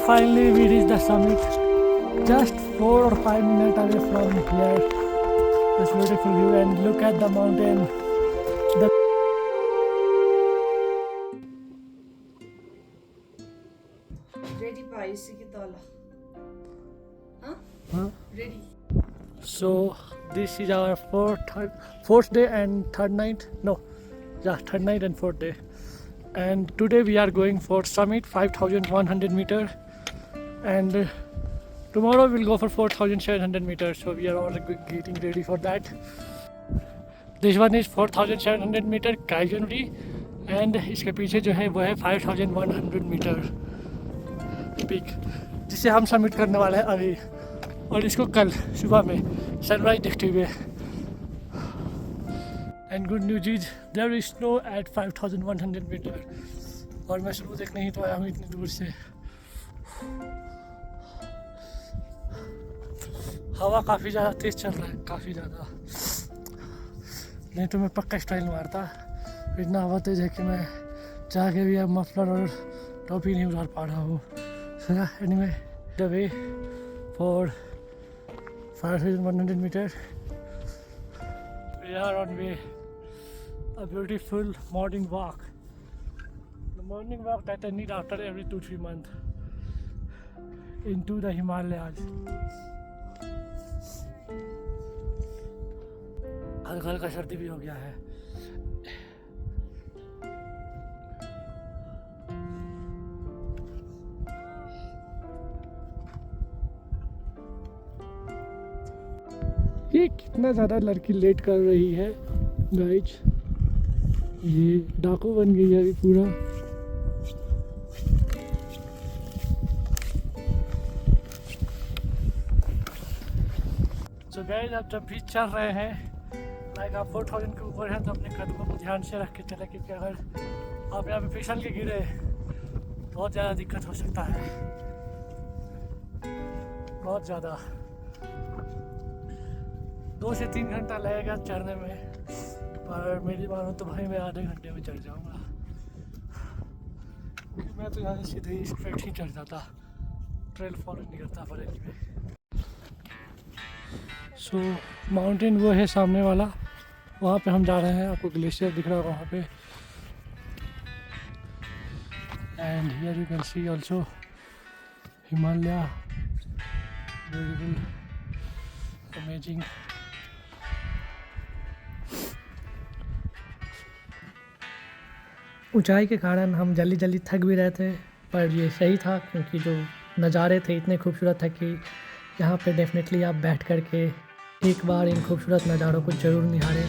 finally we reached the summit. Just 4 or 5 minutes away from here. This beautiful view and look at the mountain. The ready bhai isi ki dala. huh? Ready. So this is our fourth day and third night. No, yeah, third night and fourth day. And today we are going for summit 5,100 meter, and tomorrow we'll go for 4,700 meters. So we are all getting ready for that. This one is 4,700 meter Kaizenri, and इसके पीछे जो है वो है 5,100 metre peak, जिसे हम submit करने वाले हैं अभी, और इसको कल सुबह में सनराइज देखते हुए. And good news is there is snow at 5,100 metre, और मैं स्नो देखने ही तो आया हूँ इतनी दूर से. हवा काफ़ी ज़्यादा तेज़ चल रहा है, काफ़ी ज़्यादा, नहीं तो मैं पक्का स्टाइल मारता. इतना हवा तेज़ है कि मैं चाह के भी अब मफलर और टोपी नहीं उतार पा रहा हूँ. So yeah, anyway, the way for 5,100 meters, we are on way a beautiful morning walk. The morning walk that I need after every 2-3 months into the Himalayas. हल्का हल्का सर्दी भी हो गया है. ये कितना ज़्यादा लड़की लेट कर रही है गाइज. ये डाकू बन गई है अभी पूरा. तो गाइज आप जब भी चल रहे हैं, लाइक आप 4,000 के ऊपर हैं, तो अपने कदमों को ध्यान से रख के चले, क्योंकि अगर आप यहाँ पे फिसल के गिरे बहुत ज़्यादा दिक्कत हो सकता है, बहुत ज़्यादा. 2 से 3 घंटा लगेगा चढ़ने में, पर मेरी मानो तो भाई मैं आधे घंटे में चढ़ जाऊँगा, क्योंकि मैं तो यहाँ से सीधे स्ट्रेट ही चढ़ जाता, ट्रेल फॉलो नहीं करता पर एनीवे. सो माउंटेन वो है सामने वाला, वहाँ पे हम जा रहे हैं. आपको ग्लेशियर दिख रहा होगा वहाँ पे. And here you can see also Himalaya, beautiful, amazing. ऊंचाई के कारण हम जल्दी जल्दी थक भी रहे थे, पर ये सही था, क्योंकि जो नज़ारे थे इतने खूबसूरत थे कि यहाँ पे डेफिनेटली आप बैठ कर के एक बार इन खूबसूरत नज़ारों को ज़रूर निहारें.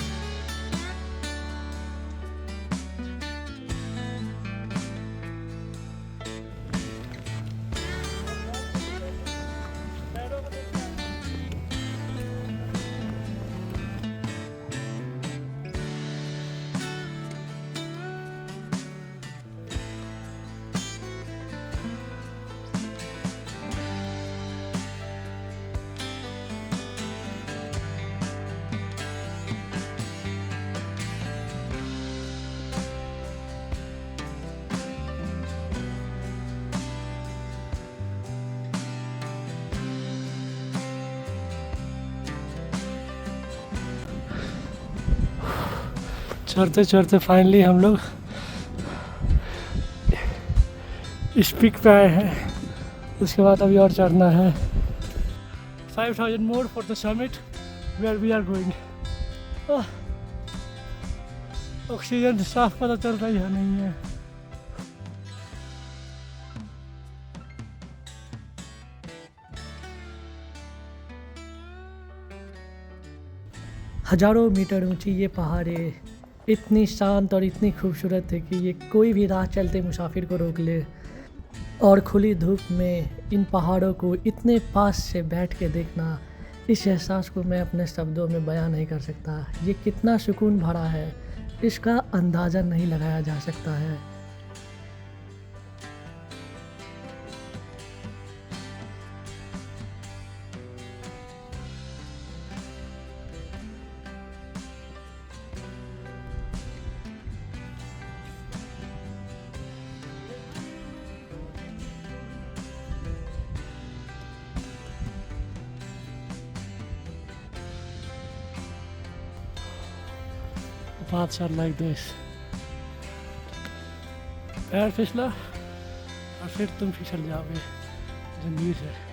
चढ़ते चढ़ते फाइनली हम लोग इस पिक पे आए हैं. उसके बाद अभी और चढ़ना है. 5,000 more for the summit where we are going. Oxygen साफ पता चल रही है नहीं है. हजारों मीटर ऊंची ये पहाड़ें इतनी शांत और इतनी खूबसूरत है कि ये कोई भी राह चलते मुसाफिर को रोक ले. और खुली धूप में इन पहाड़ों को इतने पास से बैठ के देखना, इस एहसास को मैं अपने शब्दों में बयां नहीं कर सकता. ये कितना सुकून भरा है, इसका अंदाज़ा नहीं लगाया जा सकता है. paths are like this. पैर फिसला और फिर तुम फिसल जाओगे, जिंदगी से।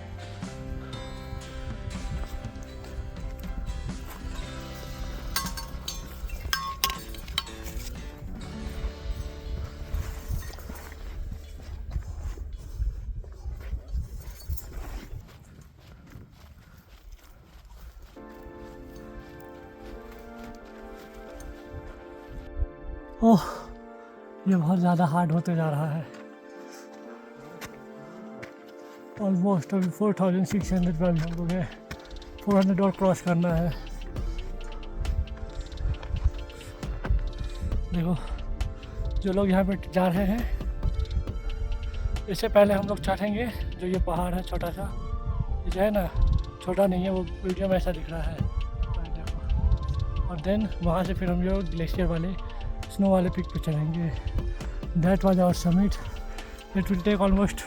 ओह, ये बहुत ज़्यादा हार्ड होते जा रहा है। ऑलमोस्ट अभी 4600 पर हम लोग हैं, 400 और क्रॉस करना है। देखो जो लोग यहाँ पे जा रहे हैं, इससे पहले हम लोग चढ़ेंगे जो ये पहाड़ है छोटा सा, ये जो है ना, छोटा नहीं है, वो वीडियो में ऐसा दिख रहा है। देखो, और देन वहाँ से फिर हम लोग ग्लेशियर वाले, स्नो वाले पिक पे चढ़ेंगे। That was our summit. It will take almost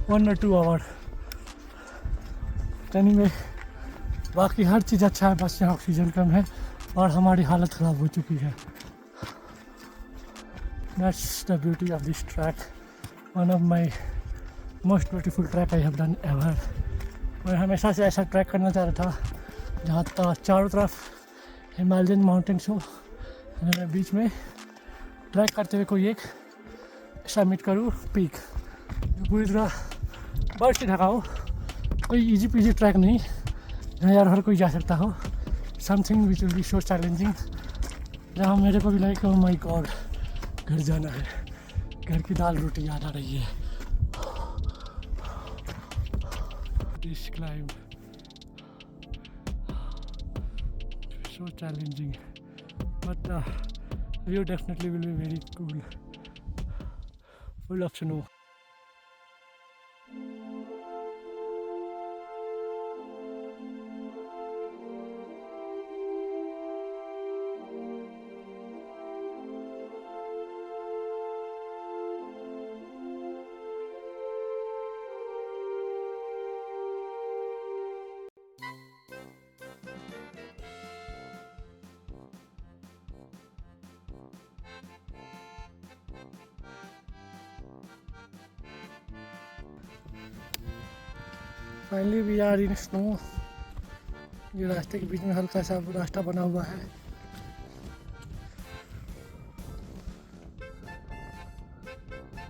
1 or 2 hour. Anyway, बाकी हर चीज़ अच्छा है, बस यहाँ ऑक्सीजन कम है और हमारी हालत ख़राब हो चुकी है। That's the beauty of this track, one of my most beautiful track I have done ever. मैं हमेशा से ऐसा ट्रैक करना चाह रहा था जहाँ चारों तरफ हिमालयन माउंटेन्स हो, मैं बीच में ट्रैक करते हुए कोई एक समिट करूँ पीक जो पूरी तरह बर्फ से ढका हो। कोई इजी पीजी ट्रैक नहीं जहाँ यार हर कोई जा सकता हो। Something which will be so challenging, जहाँ मेरे को भी लगे ओह माय गॉड, घर जाना है, घर की दाल रोटी याद आ रही है। This climb so challenging, but the view definitely will be very cool, full of snow. Finally we are in snow. ये रास्ते के बीच में हल्का सा रास्ता बना हुआ है।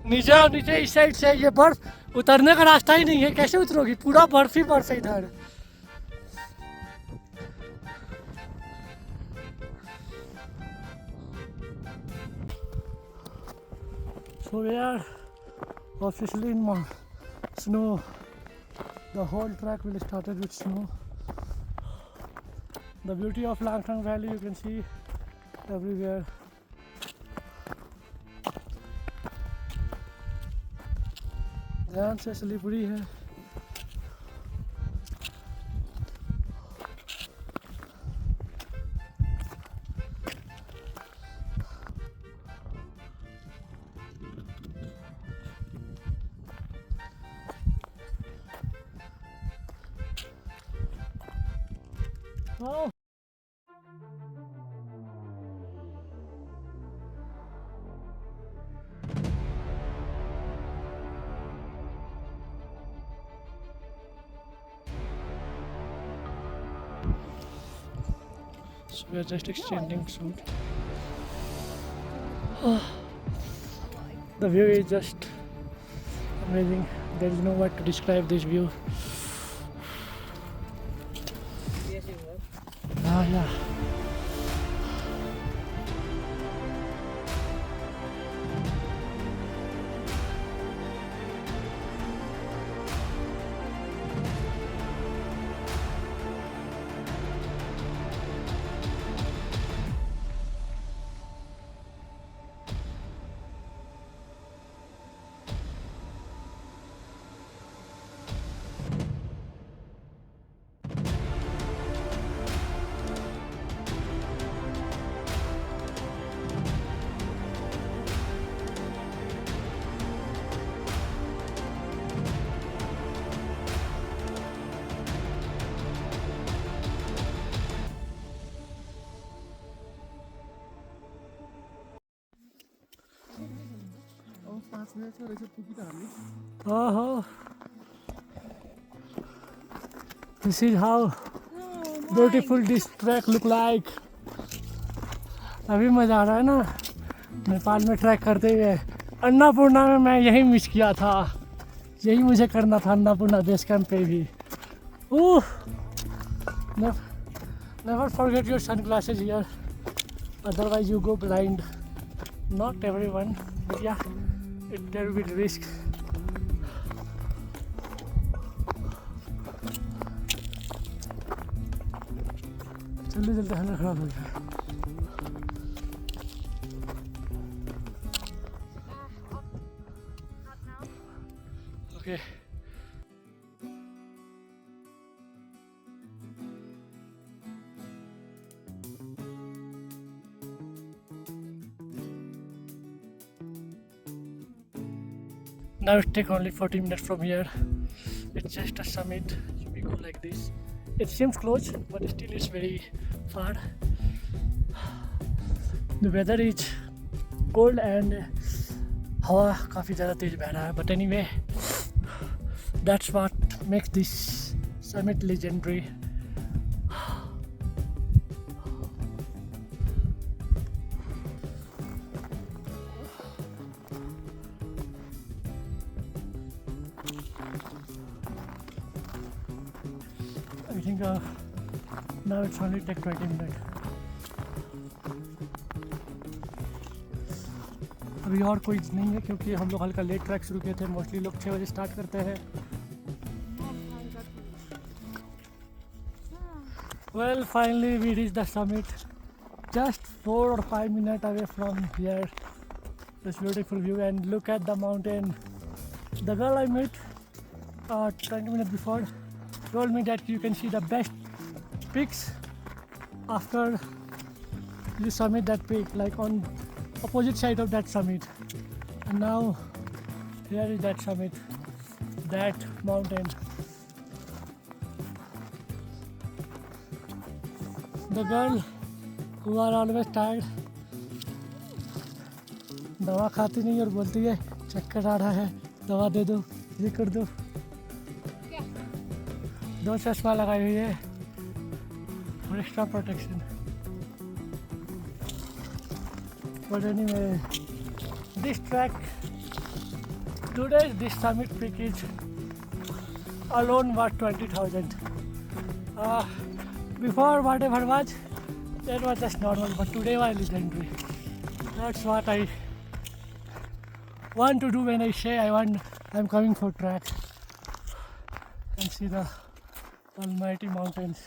नीचे और नीचे इस साइड से ये बर्फ, उतरने का रास्ता ही नहीं है, कैसे उतरोगी? पूरा बर्फ ही बर्फ है इधर। So we are officially in snow. The whole track will started with snow. The beauty of Langtang Valley you can see everywhere. ध्यान से स्लिपरी है। Oh. So we are just extending soon. The view is just amazing. There is no word to describe this view. Yeah. Oh, this is how beautiful this track look like. अभी मज़ा आ रहा है ना नेपाल में track करते हुए. अन्नपूर्णा में मैं यही मिस किया था, यही मुझे करना था अन्नपूर्णा बेस कैंप पे भी. ओह, never forget your sunglasses here, otherwise you go blind. Not everyone, but yeah, there will be risk. जल्दी जल्दी हालत खराब हो गया. Okay. Now it takes only 40 minutes from here. It's just a summit. We go like this. It seems close, but still it's very far. The weather is cold and हवा काफ़ी ज़्यादा तेज बह रहा है. But anyway, that's what makes this summit legendary. I think now it's only take 20 minutes. अभी और कोई नहीं है क्योंकि हम लोग हल्का लेट ट्रैक शुरू किए थे. मोस्टली लोग 6 बजे स्टार्ट करते हैं. Well, finally we reached the summit. Just 4 or 5 minutes away from here. This beautiful view, and look at the mountain. The girl I met 20 minutes before told me that you can see the best peaks after you summit that peak, like on opposite side of that summit. And now here is that summit, that mountain. The girl who are always tired दवा खाती नहीं और बोलती है चक्कर आ रहा है, दवा दे दो, ये कर दो. 2 चश्मा लगाई हुई है for extra protection. But anyway, this track today, this summit peak is alone worth 20,000. Before whatever was, that was just normal, but today was legendary. That's what I want to do when I say I'm coming for track and see the almighty mountains.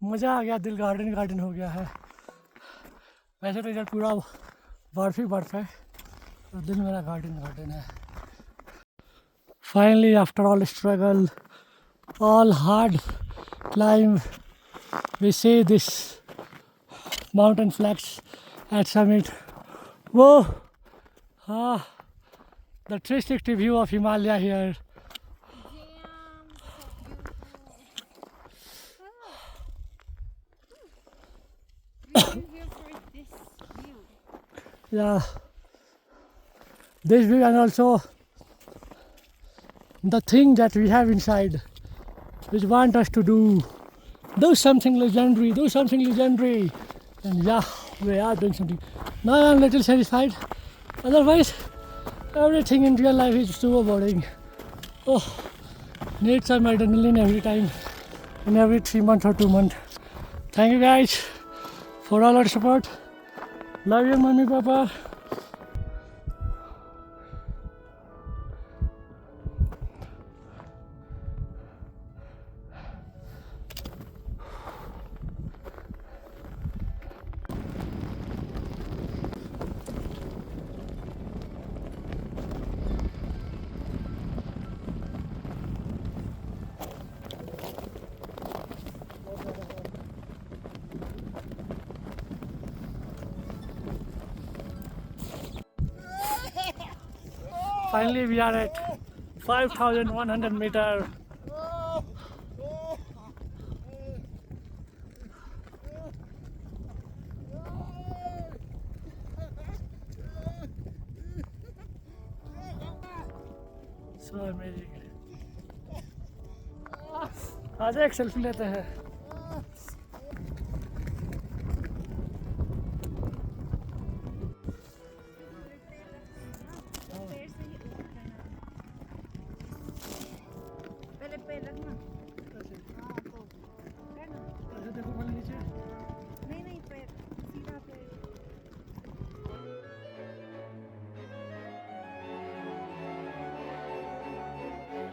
मज़ा आ गया, दिल garden garden हो गया है. वैसे तो इधर पूरा बर्फ ही बर्फ है, तो दिल मेरा गार्डन गार्डन है. Finally, after all struggle, all hard climb, we see this mountain flags at summit. Whoa! The 360 view of Himalaya here. Yeah, this view, and also the thing that we have inside, which want us to do something legendary, and yeah, we are doing something. Now I'm a little satisfied. Otherwise, everything in real life is super boring. Oh, need some adrenaline every time, in every 3 months or 2 months. Thank you guys for all your support. Love you, mommy, papa. Finally, we are at 5,100 meters. So amazing. आजा एक selfie लेते हैं. पहले पैर रखना. अच्छा देखो पहले नीचे. नहीं पैर सीधा पैर.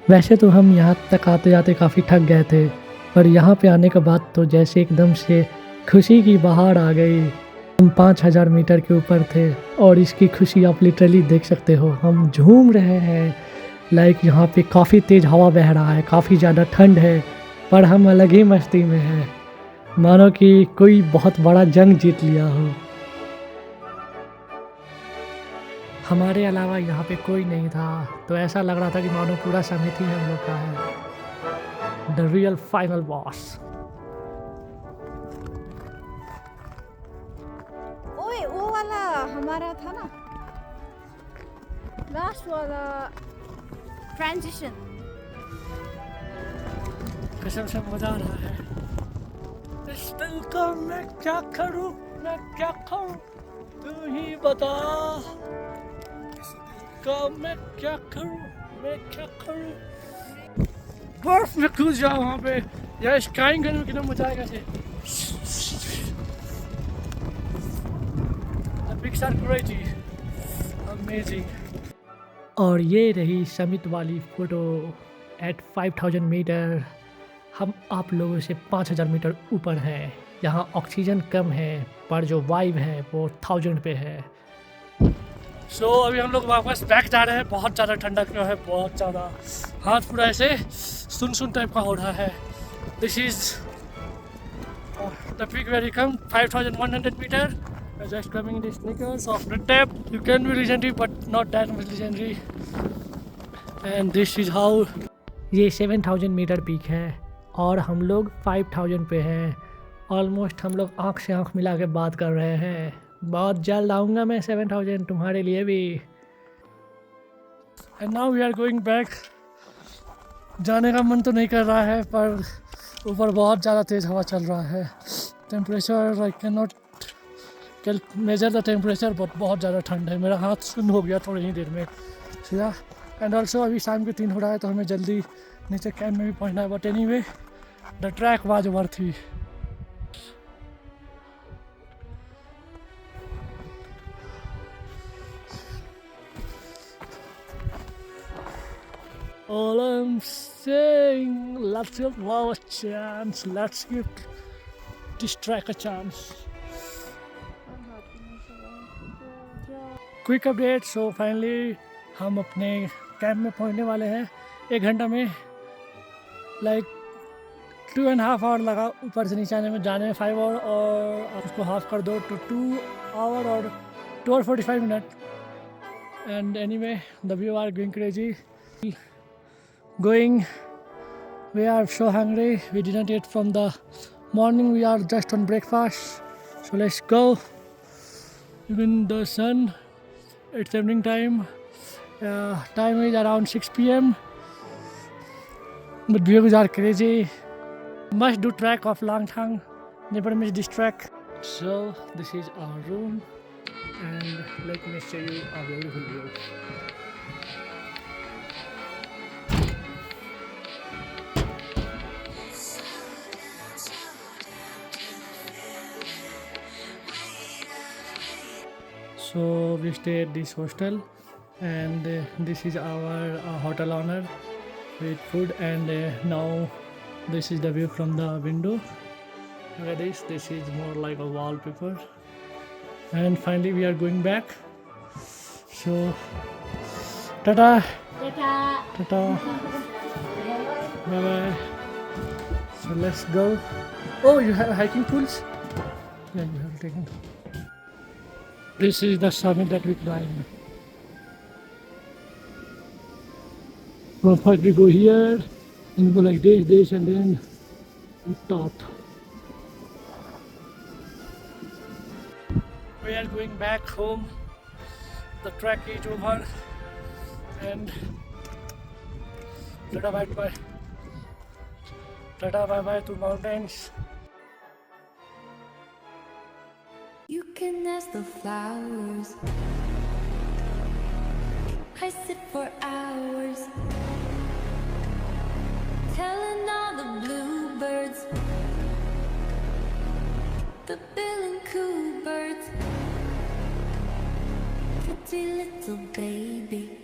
वैसे तो हम यहाँ तक आते जाते काफ़ी थक गए थे, पर यहाँ पे आने के बाद तो जैसे एकदम से खुशी की बहार आ गई. हम 5000 मीटर के ऊपर थे और इसकी खुशी आप लिटरली देख सकते हो. हम झूम रहे हैं. लाइक यहाँ पे काफ़ी तेज़ हवा बह रहा है, काफ़ी ज़्यादा ठंड है, पर हम अलग ही मस्ती में हैं. मानो कि कोई बहुत बड़ा जंग जीत लिया हो. हमारे अलावा यहाँ पे कोई नहीं था, तो ऐसा लग रहा था कि मानो पूरा समिति हम लोग का है. The real final boss. ओए वो वाला हमारा था ना, लास्ट वाला ट्रांजिशन. कसम से मजा आ रहा है. इस दिल का मैं क्या करूं, तू ही बता. का मैं क्या करूं. बर्फ में कूद जाओ वहाँ पे, या स्काइंग करने में कितना मजा आएगा. Picture crazy amazing. और ये रही समिट वाली फोटो एट 5000 मीटर. हम आप लोगों से 5000 मीटर ऊपर हैं. यहाँ ऑक्सीजन कम है, पर जो वाइब है वो 1000 पे है. सो अभी हम लोग वापस बैक जा रहे हैं. बहुत ज़्यादा ठंडा क्यों है, बहुत ज़्यादा. हाथ पूरा ऐसे सुन टाइप का हो रहा है. This is the peak very come 5100 metre. Just coming in the sneakers of the tap. You can be legendary but not that much legendary. And this is how. ये 7000 मीटर पीक है और हम लोग 5000 पे हैं. ऑलमोस्ट हम लोग आँख से आँख मिला के बात कर रहे हैं. बहुत जल्द आऊँगा मैं 7000 तुम्हारे लिए भी. And now we are going back. जाने का मन तो नहीं कर रहा है, पर ऊपर बहुत ज़्यादा तेज़ हवा चल रहा है. Temperature I can not measure the temperature, बहुत ज़्यादा ठंड है. मेरा हाथ सुन्न हो गया थोड़ी ही देर में. सीधा. एंड ऑल्सो अभी शाम के 3 हो रहा है, तो हमें जल्दी नीचे कैंप में भी पहुंचना है. But anyway the track was worth थी. All I'm saying, let's give love a chance. Let's give this track a chance. Quick update. So finally हम अपने कैंप में पहुंचने वाले हैं 1 घंटा में. लाइक 2.5 आवर लगा ऊपर से नीचे आने में. जाने में 5 आवर, और आप उसको हाफ कर दो तो 2 आवर और 2 और 45 minute. And anyway the view are going crazy. We are so hungry. We didn't eat from the morning. We are just on breakfast. So let's go. Even the sun, it's evening time. Time is around 6 p.m. But views are crazy. Must do track of Langtang. Never miss this track. So this is our room, and let me show you a beautiful view. So we stay at this hostel, and this is our hotel owner with food. And now this is the view from the window. Look at this. This is more like a wallpaper. And finally we are going back. So tata. Tata. Bye bye. So let's go. Oh, you have hiking pools? Yeah, you have taken. This is the summit that we climb. From first we go here, and go like this, and then on top. We are going back home. The trek is over, and Tata bye bye. Tata bye bye to mountains. You can ask the flowers. I sit for hours, telling all the bluebirds, the bill and coo birds, pretty little baby.